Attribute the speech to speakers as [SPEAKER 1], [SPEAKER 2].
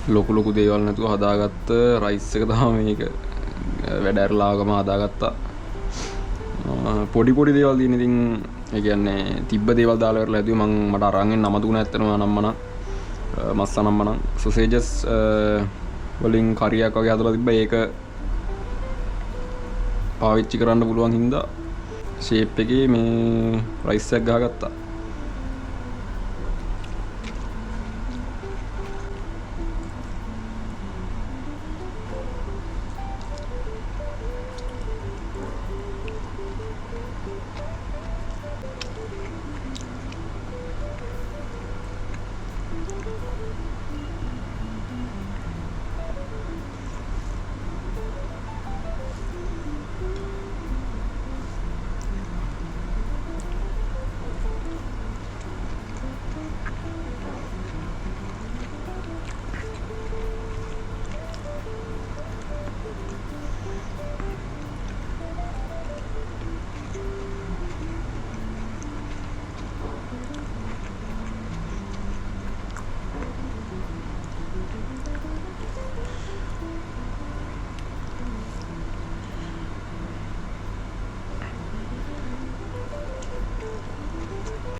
[SPEAKER 1] ලොකු දේවල් නැතුව හදාගත්ත රයිස් එක තමයි මේක. වැඩ ඇරලාගම හදාගත්තා. පොඩි දේවල් තියෙන. ඉතින් ඒ කියන්නේ තිබ්බ දේවල් දාලා කරලා හැදුවේ. මට අරන් එන්න අමතුණා ඇත්තටම නම්මනම්. මස්ස නම්මනම් සොසේජස් වලින් කරියක් වගේ හදලා තිබ්බා. ඒක පාවිච්චි කරන්න පුළුවන් හින්දා ෂේප් එකේ මේ රයිස් එකක් ගහගත්තා.